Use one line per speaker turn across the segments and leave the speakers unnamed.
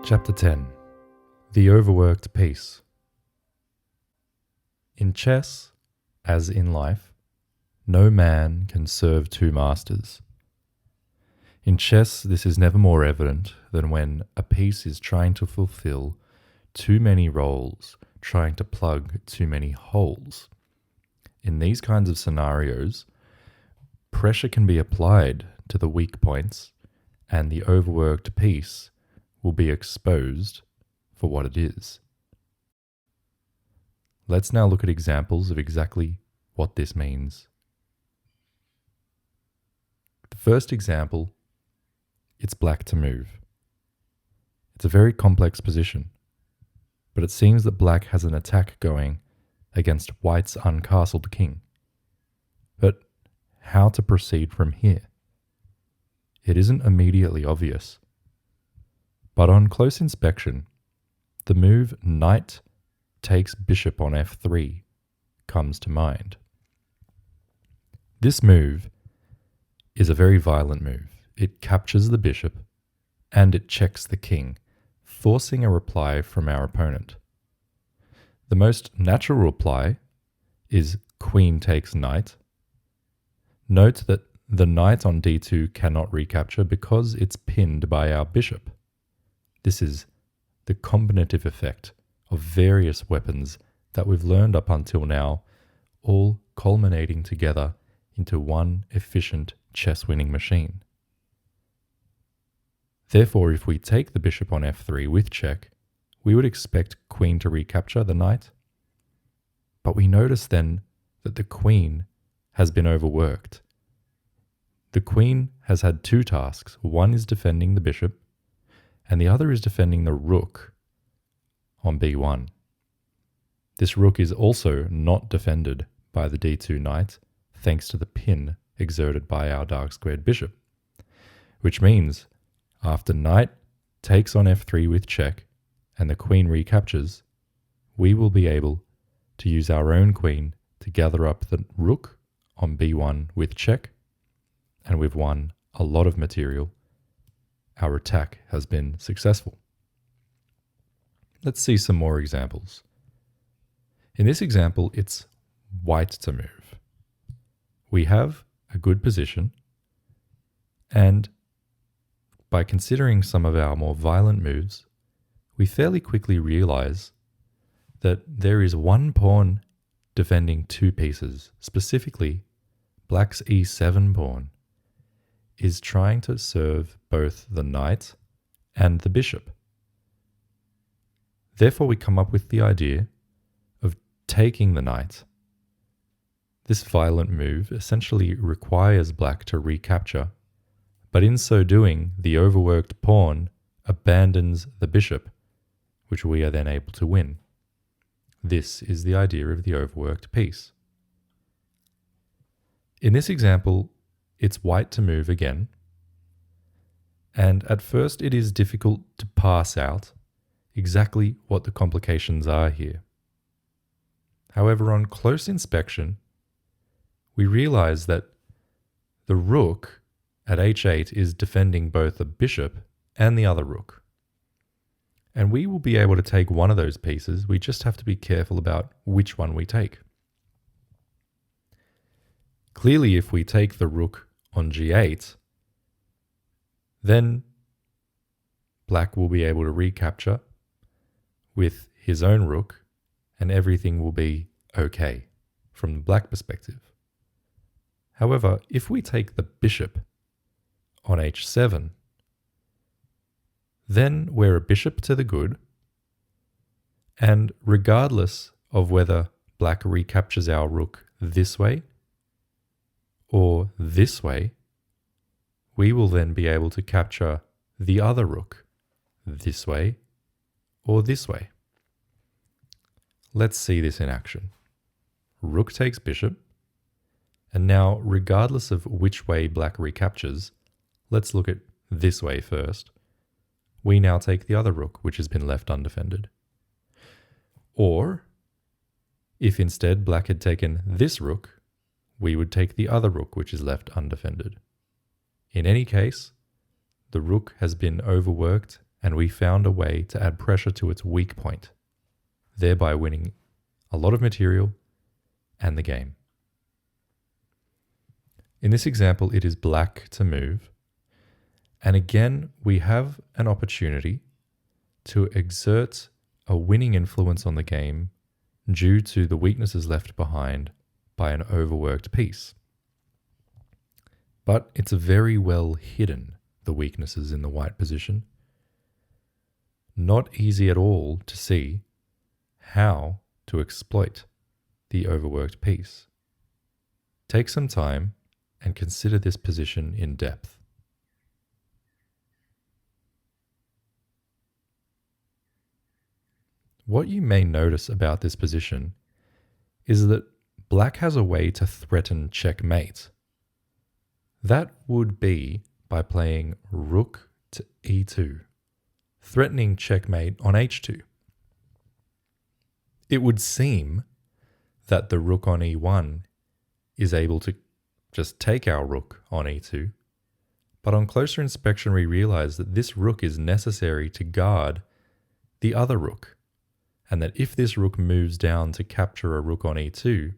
Chapter 10. The Overworked Piece. In chess, as in life, no man can serve two masters. In chess, this is never more evident than when a piece is trying to fulfill too many roles, trying to plug too many holes. In these kinds of scenarios, pressure can be applied to the weak points, and the overworked piece will be exposed for what it is. Let's now look at examples of exactly what this means. The first example, it's black to move. It's a very complex position, but it seems that black has an attack going against white's uncastled king. But how to proceed from here? It isn't immediately obvious. But on close inspection, the move knight takes bishop on f3 comes to mind. This move is a very violent move. It captures the bishop and it checks the king, forcing a reply from our opponent. The most natural reply is queen takes knight. Note that the knight on d2 cannot recapture because it's pinned by our bishop. This is the combinative effect of various weapons that we've learned up until now, all culminating together into one efficient chess-winning machine. Therefore, if we take the bishop on f3 with check, we would expect queen to recapture the knight. But we notice then that the queen has been overworked. The queen has had two tasks. One is defending the bishop, and the other is defending the rook on b1. This rook is also not defended by the d2 knight, thanks to the pin exerted by our dark-squared bishop, which means after knight takes on f3 with check and the queen recaptures, we will be able to use our own queen to gather up the rook on b1 with check, and we've won a lot of material. Our attack has been successful. Let's see some more examples. In this example, it's white to move. We have a good position, and by considering some of our more violent moves, we fairly quickly realize that there is one pawn defending two pieces. Specifically, black's e7 pawn is trying to serve both the knight and the bishop. Therefore, we come up with the idea of taking the knight. This violent move essentially requires black to recapture, but in so doing, the overworked pawn abandons the bishop, which we are then able to win. This is the idea of the overworked piece. In this example, it's white to move again, and at first it is difficult to parse out exactly what the complications are here. However, on close inspection, we realize that the rook at h8 is defending both the bishop and the other rook. And we will be able to take one of those pieces. We just have to be careful about which one we take. Clearly, if we take the rook on g8, then black will be able to recapture with his own rook, and everything will be okay from the black perspective. However, if we take the bishop on h7, then we're a bishop to the good, and regardless of whether black recaptures our rook this way or this way, we will then be able to capture the other rook this way or this way. Let's see this in action. Rook takes bishop, and now regardless of which way black recaptures, let's look at this way first. We now take the other rook, which has been left undefended. Or, if instead black had taken this rook, we would take the other rook, which is left undefended. In any case, the rook has been overworked and we found a way to add pressure to its weak point, thereby winning a lot of material and the game. In this example, it is black to move, and again, we have an opportunity to exert a winning influence on the game due to the weaknesses left behind by an overworked piece. But it's very well hidden, the weaknesses in the white position. Not easy at all to see how to exploit the overworked piece. Take some time and consider this position in depth. What you may notice about this position is that black has a way to threaten checkmate. That would be by playing rook to e2, threatening checkmate on h2. It would seem that the rook on e1 is able to just take our rook on e2, but on closer inspection we realize that this rook is necessary to guard the other rook, and that if this rook moves down to capture a rook on e2,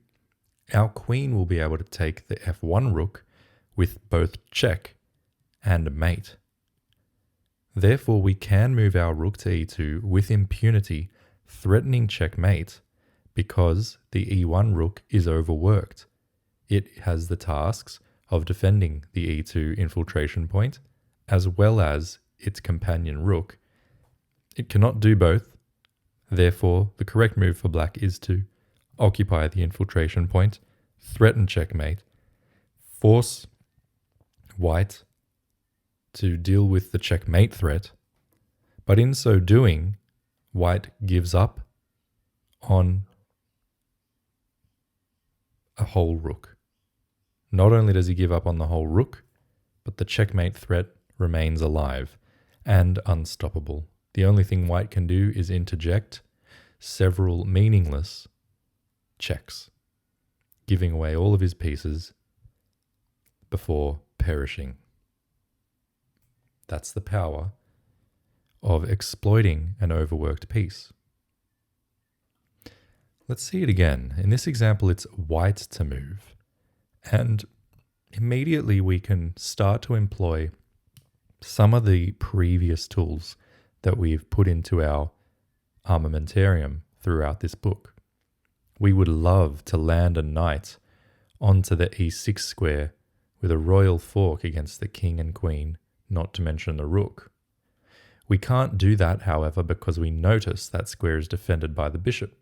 our queen will be able to take the f1 rook with both check and mate. Therefore, we can move our rook to e2 with impunity, threatening checkmate, because the e1 rook is overworked. It has the tasks of defending the e2 infiltration point, as well as its companion rook. It cannot do both. Therefore, the correct move for black is to occupy the infiltration point, threaten checkmate, force white to deal with the checkmate threat, but in so doing, white gives up on a whole rook. Not only does he give up on the whole rook, but the checkmate threat remains alive and unstoppable. The only thing white can do is interject several meaningless checks, giving away all of his pieces before perishing. That's the power of exploiting an overworked piece. Let's see it again. In this example, it's white to move. And immediately we can start to employ some of the previous tools that we've put into our armamentarium throughout this book. We would love to land a knight onto the e6 square with a royal fork against the king and queen, not to mention the rook. We can't do that, however, because we notice that square is defended by the bishop.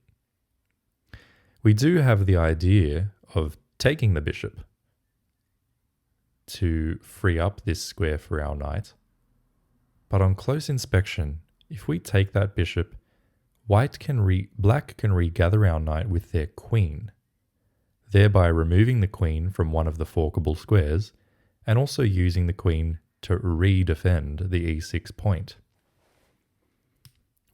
We do have the idea of taking the bishop to free up this square for our knight, but on close inspection, if we take that bishop, black can regather our knight with their queen, thereby removing the queen from one of the forkable squares and also using the queen to re-defend the e6 point.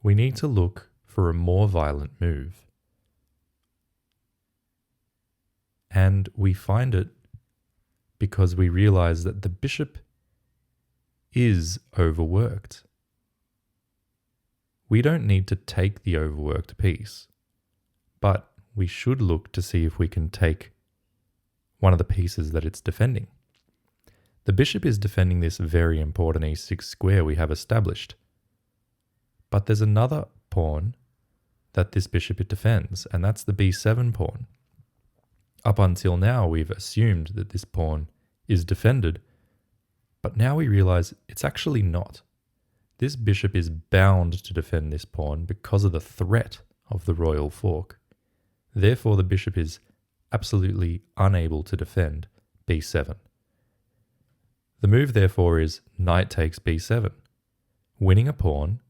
We need to look for a more violent move. And we find it because we realize that the bishop is overworked. We don't need to take the overworked piece, but we should look to see if we can take one of the pieces that it's defending. The bishop is defending this very important e6 square we have established, but there's another pawn that this bishop it defends, and that's the b7 pawn. Up until now, we've assumed that this pawn is defended, but now we realize it's actually not. This bishop is bound to defend this pawn because of the threat of the royal fork. Therefore, the bishop is absolutely unable to defend b7. The move, therefore, is knight takes b7, winning a pawn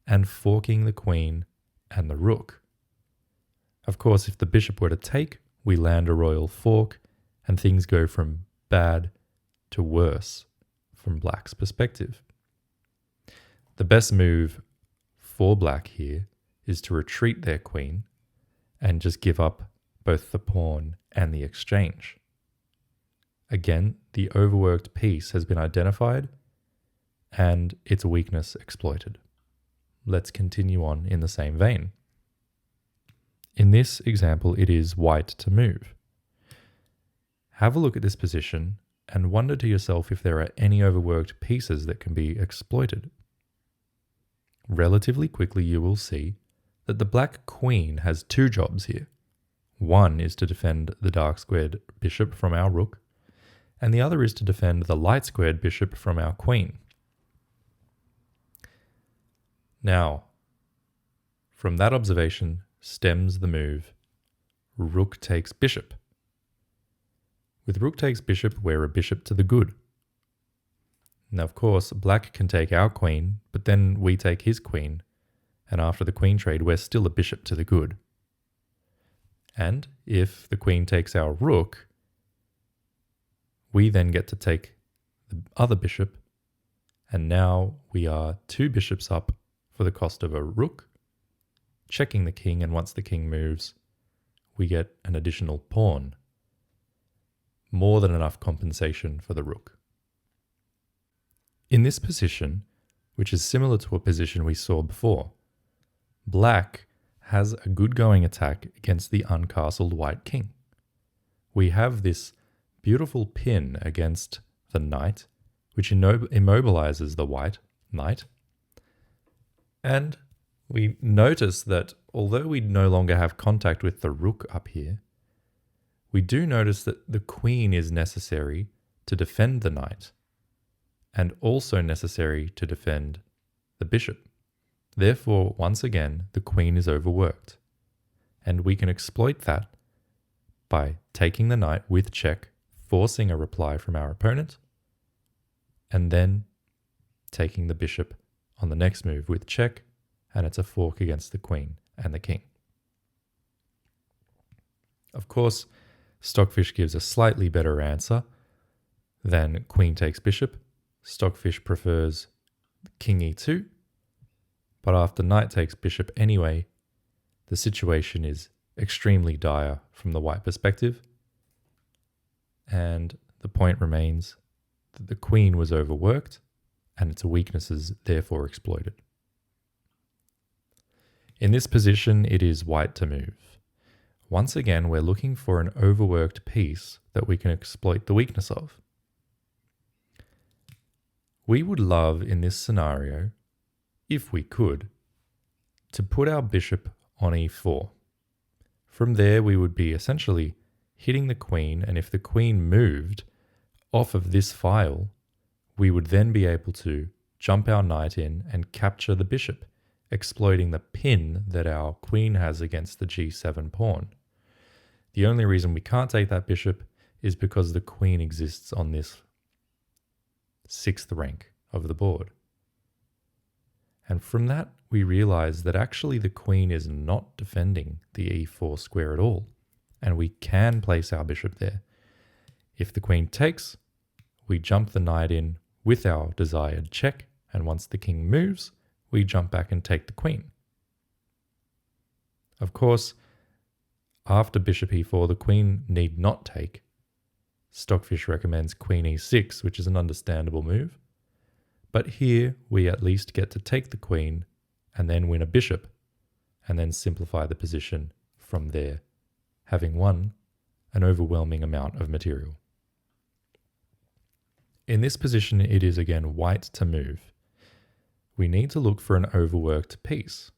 and forking the queen and the rook. Of course, if the bishop were to take, we land a royal fork and things go from bad to worse from black's perspective. The best move for black here is to retreat their queen and just give up both the pawn and the exchange. Again, the overworked piece has been identified and its weakness exploited. let's continue on in the same vein. In this example, it is white to move. Have a look at this position and wonder to yourself if there are any overworked pieces that can be exploited. Relatively quickly, you will see that the black queen has two jobs here. One is to defend the dark squared bishop from our rook, and the other is to defend the light squared bishop from our queen. Now, from that observation stems the move rook takes bishop. With rook takes bishop, we're a bishop to the good. Now, of course, black can take our queen, but then we take his queen, and after the queen trade, we're still a bishop to the good. And if the queen takes our rook, we then get to take the other bishop, and now we are two bishops up for the cost of a rook, checking the king, and once the king moves, we get an additional pawn. More than enough compensation for the rook. In this position, which is similar to a position we saw before, black has a good going attack against the uncastled white king. We have this beautiful pin against the knight, which immobilizes the white knight. And we notice that although we no longer have contact with the rook up here, we do notice that the queen is necessary to defend the knight, and also necessary to defend the bishop. Therefore, once again, the queen is overworked, and we can exploit that by taking the knight with check, forcing a reply from our opponent, and then taking the bishop on the next move with check, and it's a fork against the queen and the king. Of course, Stockfish gives a slightly better answer than queen takes bishop. Stockfish prefers king e2, but after knight takes bishop anyway, the situation is extremely dire from the white perspective, and the point remains that the queen was overworked and its weaknesses therefore exploited. In this position, it is white to move. Once again, we're looking for an overworked piece that we can exploit the weakness of. We would love in this scenario, if we could, to put our bishop on e4. From there, we would be essentially hitting the queen, and if the queen moved off of this file, we would then be able to jump our knight in and capture the bishop, exploiting the pin that our queen has against the g7 pawn. The only reason we can't take that bishop is because the queen exists on this 6th rank of the board. And from that, we realize that actually the queen is not defending the e4 square at all, and we can place our bishop there. If the queen takes, we jump the knight in with our desired check, and once the king moves, we jump back and take the queen. Of course, after bishop e4, the queen need not take. Stockfish recommends queen e6, which is an understandable move. But here we at least get to take the queen and then win a bishop, and then simplify the position from there, having won an overwhelming amount of material. In this position, it is again white to move. We need to look for an overworked piece.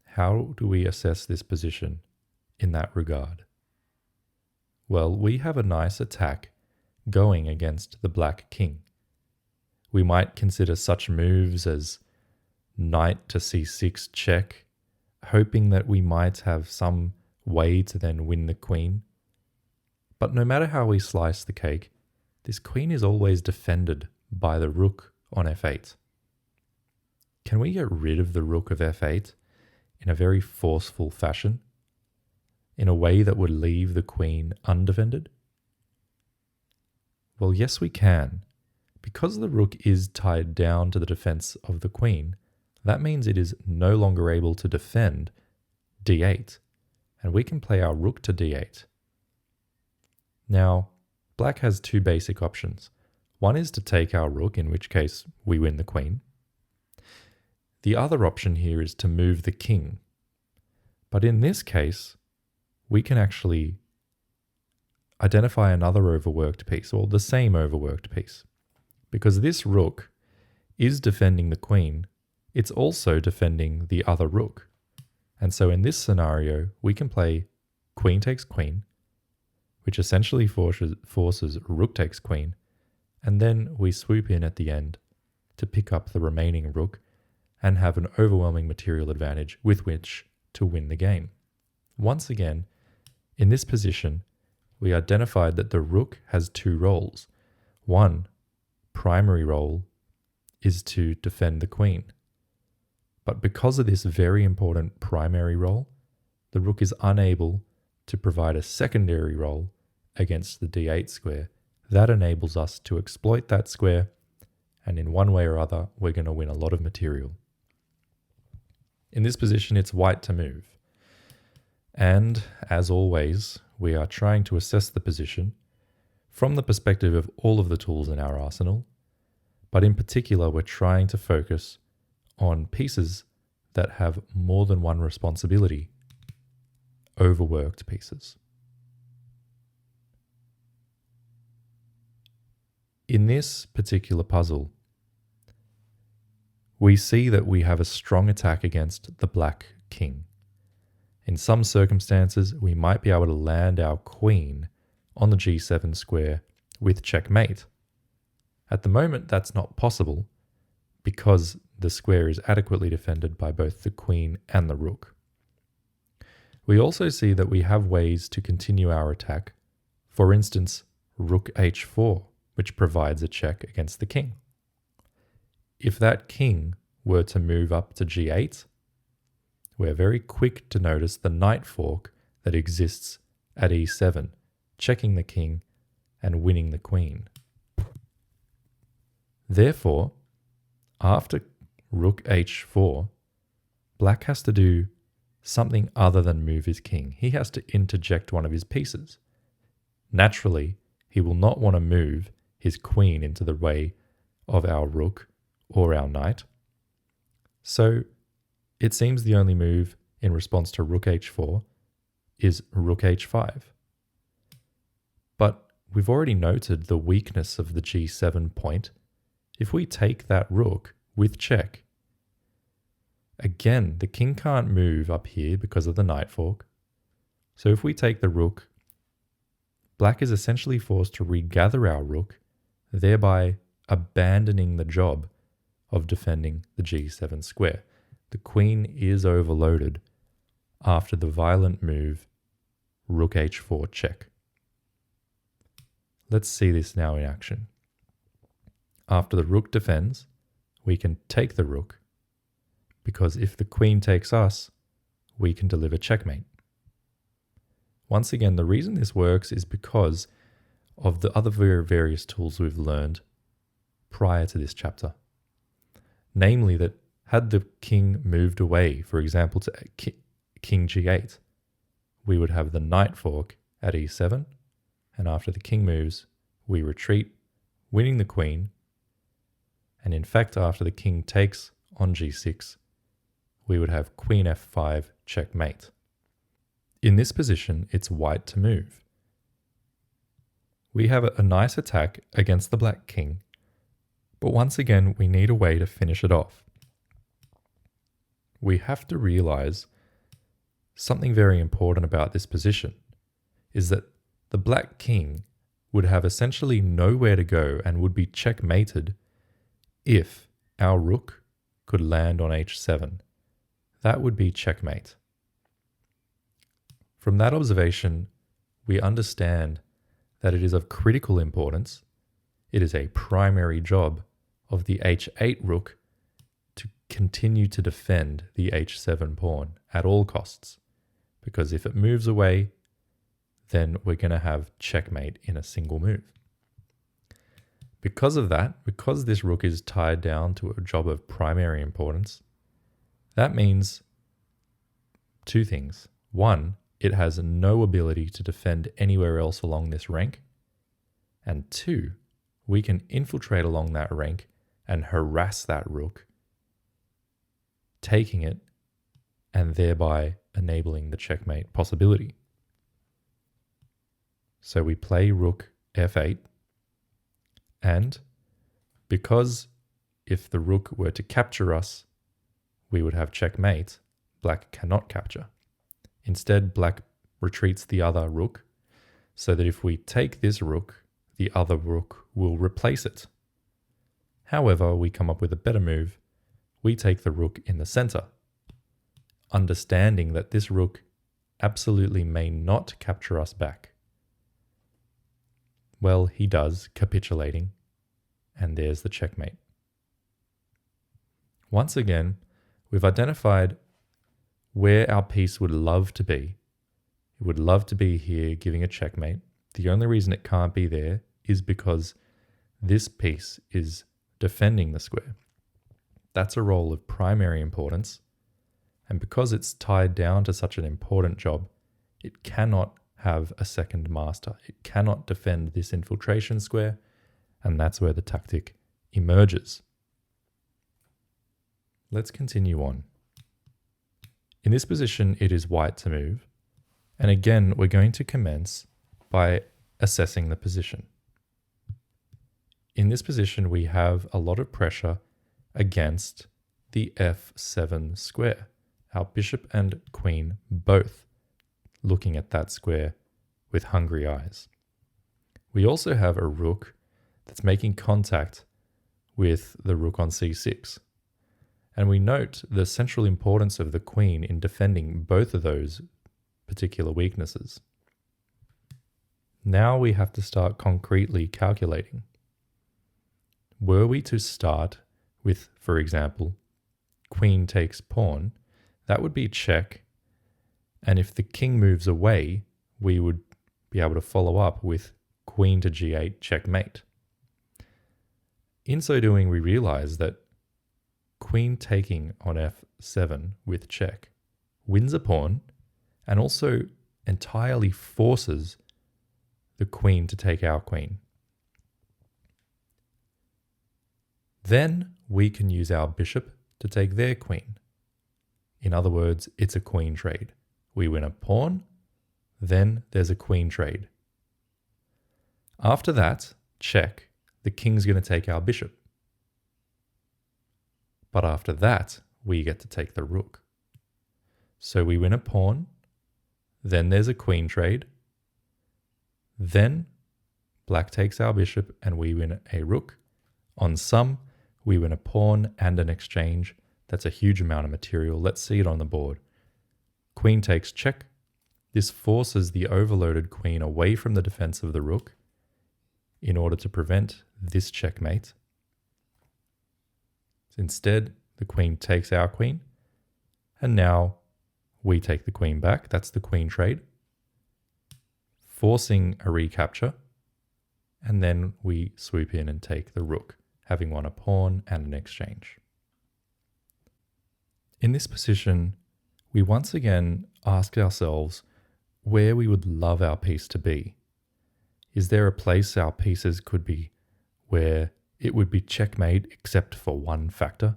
How do we assess this position in that regard? Well, we have a nice attack going against the black king. We might consider such moves as knight to c6 check, hoping that we might have some way to then win the queen. But no matter how we slice the cake, this queen is always defended by the rook on f8. Can we get rid of the rook of f8 in a very forceful fashion, in a way that would leave the queen undefended? Well, yes, we can. Because the rook is tied down to the defense of the queen, that means it is no longer able to defend d8, and we can play our rook to d8. Now, black has two basic options. One is to take our rook, in which case we win the queen. The other option here is to move the king. But in this case, we can actually identify another overworked piece, or the same overworked piece. Because this rook is defending the queen, it's also defending the other rook. And so in this scenario, we can play queen takes queen, which essentially forces rook takes queen, and then we swoop in at the end to pick up the remaining rook and have an overwhelming material advantage with which to win the game. Once again, in this position, we identified that the rook has two roles. One primary role is to defend the queen. But because of this very important primary role, the rook is unable to provide a secondary role against the d8 square. That enables us to exploit that square, and in one way or other, we're going to win a lot of material. In this position, it's white to move. And as always, we are trying to assess the position from the perspective of all of the tools in our arsenal, but in particular, we're trying to focus on pieces that have more than one responsibility, overworked pieces. In this particular puzzle, we see that we have a strong attack against the black king. In some circumstances, we might be able to land our queen on the g7 square with checkmate. At the moment, that's not possible because the square is adequately defended by both the queen and the rook. We also see that we have ways to continue our attack. For instance, rook h4, which provides a check against the king. If that king were to move up to g8, we're very quick to notice the knight fork that exists at e7, checking the king and winning the queen. Therefore, after rook h4, black has to do something other than move his king. He has to interject one of his pieces. Naturally, he will not want to move his queen into the way of our rook or our knight. So it seems the only move in response to rook h4 is rook h5. But we've already noted the weakness of the g7 point. If we take that rook with check, again, the king can't move up here because of the knight fork. So if we take the rook, black is essentially forced to regather our rook, thereby abandoning the job of defending the g7 square. The queen is overloaded after the violent move rook h4 check. Let's see this now in action. After the rook defends, we can take the rook, because if the queen takes us, we can deliver checkmate. Once again, the reason this works is because of the other various tools we've learned prior to this chapter. Namely that had the king moved away, for example, to king g8, we would have the knight fork at e7, and after the king moves, we retreat, winning the queen, and in fact, after the king takes on g6, we would have queen f5 checkmate. In this position, it's white to move. We have a nice attack against the black king, but once again, we need a way to finish it off. We have to realize something very important about this position is that the black king would have essentially nowhere to go and would be checkmated if our rook could land on h7. That would be checkmate. From that observation, we understand that it is of critical importance. It is a primary job of the h8 rook to continue to defend the h7 pawn at all costs. Because if it moves away, then we're going to have checkmate in a single move. Because of that, because this rook is tied down to a job of primary importance, that means two things. One, it has no ability to defend anywhere else along this rank. And two, we can infiltrate along that rank and harass that rook taking it and thereby enabling the checkmate possibility. So we play rook f8, and because if the rook were to capture us, we would have checkmate, black cannot capture. Instead, black retreats the other rook, so that if we take this rook, the other rook will replace it. However, we come up with a better move. We take the rook in the center, understanding that this rook absolutely may not capture us back. Well, he does, capitulating, and there's the checkmate. Once again, we've identified where our piece would love to be. It would love to be here giving a checkmate. The only reason it can't be there is because this piece is defending the square. That's a role of primary importance, and because it's tied down to such an important job, it cannot have a second master. It cannot defend this infiltration square, and that's where the tactic emerges. Let's continue on. In this position, it is white to move, and again, we're going to commence by assessing the position. In this position, we have a lot of pressure against the f7 square. Our bishop and queen both looking at that square with hungry eyes. We also have a rook that's making contact with the rook on c6. And we note the central importance of the queen in defending both of those particular weaknesses. Now we have to start concretely calculating. Were we to start with, for example, queen takes pawn, that would be check. And if the king moves away, we would be able to follow up with queen to g8 checkmate. In so doing, we realize that queen taking on f7 with check wins a pawn and also entirely forces the queen to take our queen. Then we can use our bishop to take their queen. In other words, it's a queen trade. We win a pawn, then there's a queen trade. After that, check, the king's going to take our bishop. But after that, we get to take the rook. So we win a pawn, then there's a queen trade, then black takes our bishop and we win a rook. On some, we win a pawn and an exchange. That's a huge amount of material. Let's see it on the board. Queen takes check. This forces the overloaded queen away from the defense of the rook in order to prevent this checkmate. Instead, the queen takes our queen, and now we take the queen back. That's the queen trade, forcing a recapture, and then we swoop in and take the rook, having won a pawn and an exchange. In this position, we once again ask ourselves where we would love our piece to be. Is there a place our pieces could be where it would be checkmate except for one factor?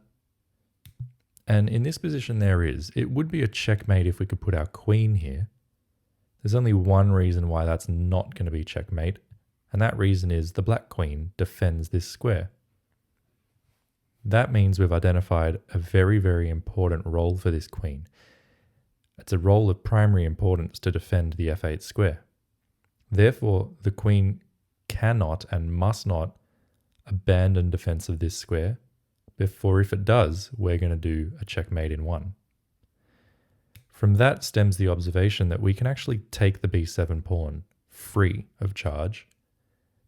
And in this position there is. It would be a checkmate if we could put our queen here. There's only one reason why that's not going to be checkmate, and that reason is the black queen defends this square. That means we've identified a very, very important role for this queen. It's a role of primary importance to defend the f8 square. Therefore, the queen cannot and must not abandon defense of this square, before if it does, we're going to do a checkmate in one. From that stems the observation that we can actually take the b7 pawn free of charge,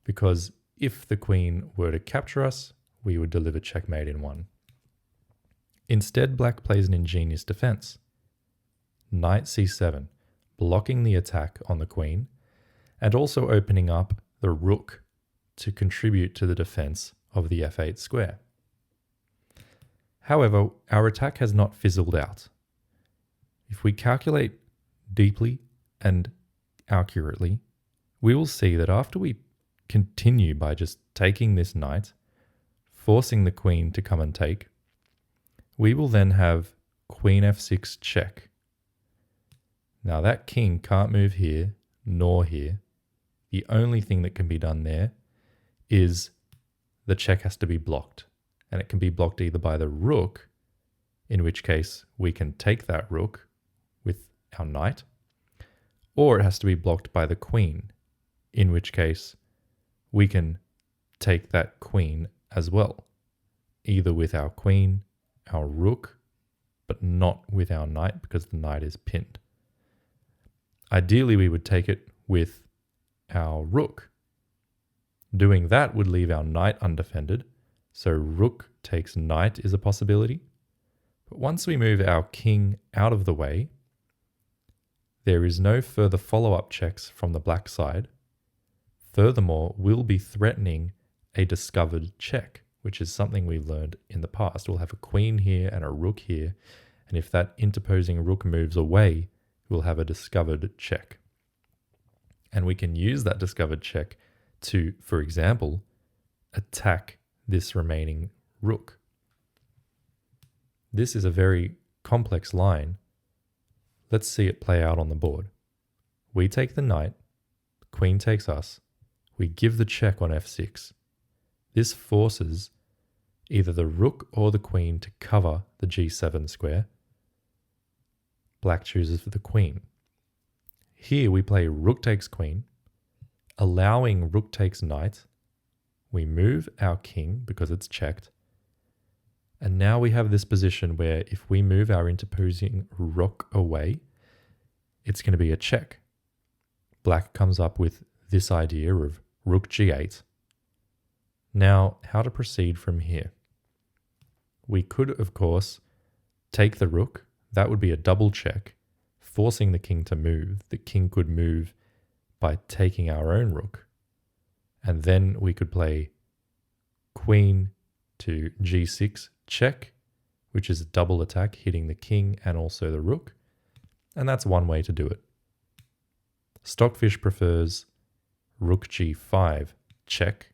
because if the queen were to capture us, we would deliver checkmate in one. Instead, black plays an ingenious defense. Knight c7, blocking the attack on the queen, and also opening up the rook to contribute to the defense of the f8 square. However, our attack has not fizzled out. If we calculate deeply and accurately, we will see that after we continue by just taking this knight, forcing the queen to come and take, we will then have queen f6 check. Now that king can't move here nor here. The only thing that can be done there is the check has to be blocked. And it can be blocked either by the rook, in which case we can take that rook with our knight, or it has to be blocked by the queen, in which case we can take that queen as well, either with our queen, our rook, but not with our knight because the knight is pinned. Ideally, we would take it with our rook. Doing that would leave our knight undefended, so rook takes knight is a possibility. But once we move our king out of the way, there is no further follow-up checks from the black side. Furthermore, we'll be threatening a discovered check, which is something we've learned in the past. We'll have a queen here and a rook here, and if that interposing rook moves away, we'll have a discovered check. And we can use that discovered check to, for example, attack this remaining rook. This is a very complex line. Let's see it play out on the board. We take the knight, the queen takes us, we give the check on f6. This forces either the rook or the queen to cover the g7 square. Black chooses for the queen. Here we play rook takes queen, allowing rook takes knight. We move our king because it's checked. And now we have this position where if we move our interposing rook away, it's going to be a check. Black comes up with this idea of rook g8. Now, how to proceed from here? We could, of course, take the rook. That would be a double check, forcing the king to move. The king could move by taking our own rook. And then we could play queen to g6 check, which is a double attack, hitting the king and also the rook. And that's one way to do it. Stockfish prefers rook g5 check,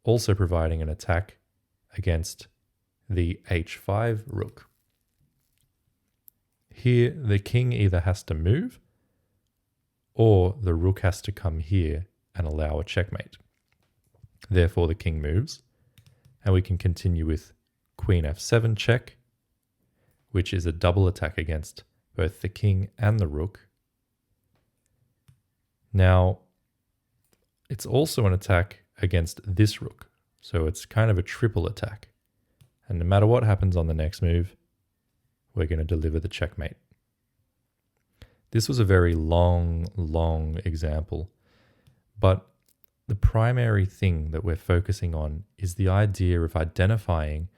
also providing an attack against the h5 rook. Here, the king either has to move or the rook has to come here and allow a checkmate. Therefore, the king moves, and we can continue with queen f7 check, which is a double attack against both the king and the rook. Now, it's also an attack against this rook, so it's kind of a triple attack. And no matter what happens on the next move, we're going to deliver the checkmate. This was a very long example, but the primary thing that we're focusing on is the idea of identifying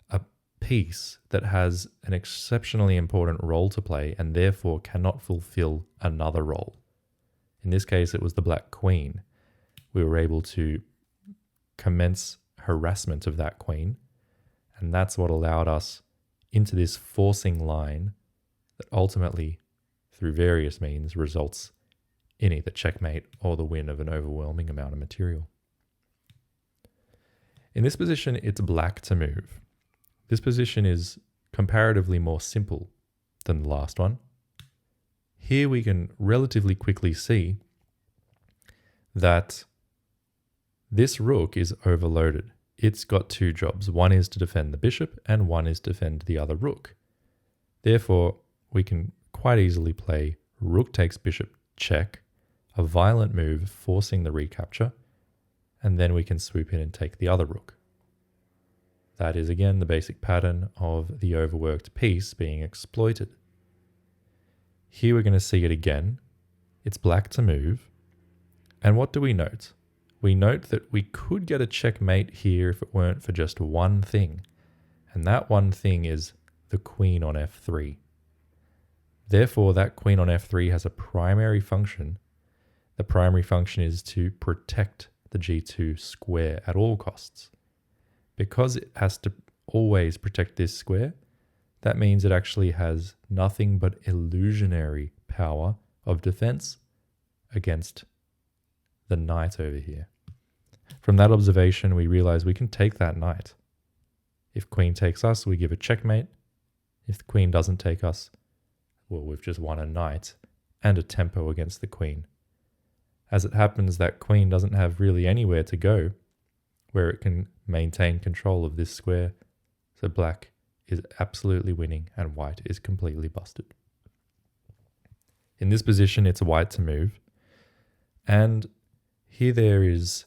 a piece that has an exceptionally important role to play and therefore cannot fulfill another role. In this case, it was the black queen. We were able to commence harassment of that queen, and that's what allowed us into this forcing line that ultimately, through various means, results in either checkmate or the win of an overwhelming amount of material. In this position, it's black to move. This position is comparatively more simple than the last one. Here we can relatively quickly see that this rook is overloaded. It's got two jobs. One is to defend the bishop and one is to defend the other rook. Therefore, we can quite easily play rook takes bishop check, a violent move forcing the recapture, and then we can swoop in and take the other rook. That is again the basic pattern of the overworked piece being exploited. Here we're going to see it again. It's black to move. And what do we note? We note that we could get a checkmate here if it weren't for just one thing. And that one thing is the queen on f3. Therefore, that queen on f3 has a primary function. The primary function is to protect the g2 square at all costs. Because it has to always protect this square, that means it actually has nothing but illusionary power of defense against the knight over here. From that observation, we realize we can take that knight. If queen takes us, we give a checkmate. If the queen doesn't take us, well, we've just won a knight and a tempo against the queen. As it happens, that queen doesn't have really anywhere to go where it can maintain control of this square, so black is absolutely winning and white is completely busted. In this position, it's white to move, and here there is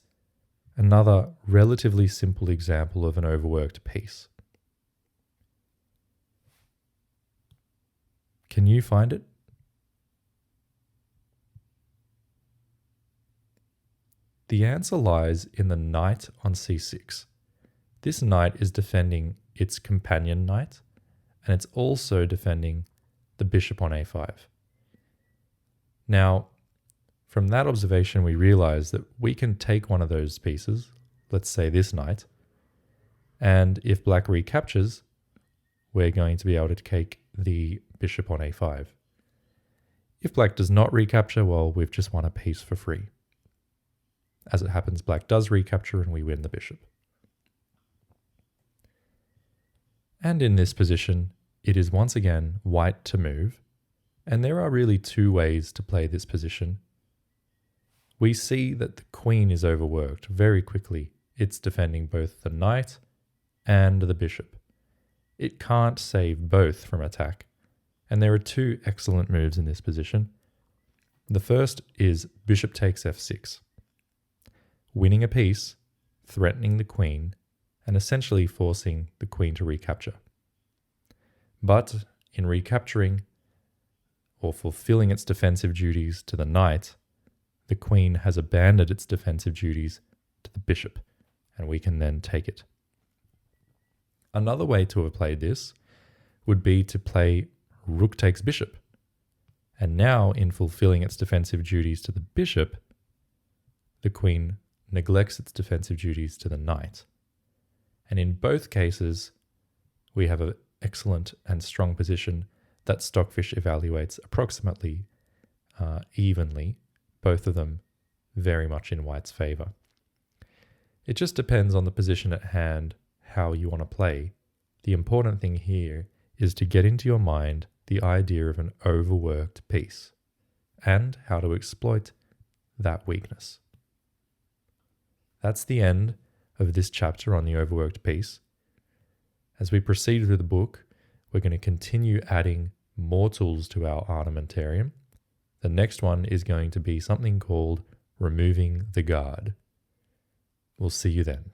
another relatively simple example of an overworked piece. Can you find it? The answer lies in the knight on c6. This knight is defending its companion knight, and it's also defending the bishop on a5. Now, from that observation, we realize that we can take one of those pieces, let's say this knight, and if black recaptures, we're going to be able to take the bishop on a5. If black does not recapture, well, we've just won a piece for free. As it happens, black does recapture and we win the bishop. And in this position, it is once again white to move, and there are really two ways to play this position. We see that the queen is overworked very quickly. It's defending both the knight and the bishop. It can't save both from attack, and there are two excellent moves in this position. The first is bishop takes f6, winning a piece, threatening the queen, and essentially forcing the queen to recapture. But in recapturing, or fulfilling its defensive duties to the knight, the queen has abandoned its defensive duties to the bishop, and we can then take it. Another way to have played this would be to play rook takes bishop. And now, in fulfilling its defensive duties to the bishop, the queen neglects its defensive duties to the knight. And in both cases, we have an excellent and strong position that Stockfish evaluates approximately evenly, both of them very much in white's favor. It just depends on the position at hand, how you want to play. The important thing here is to get into your mind the idea of an overworked piece and how to exploit that weakness. That's the end of this chapter on the overworked piece. As we proceed through the book, we're going to continue adding more tools to our armamentarium. The next one is going to be something called removing the guard. We'll see you then.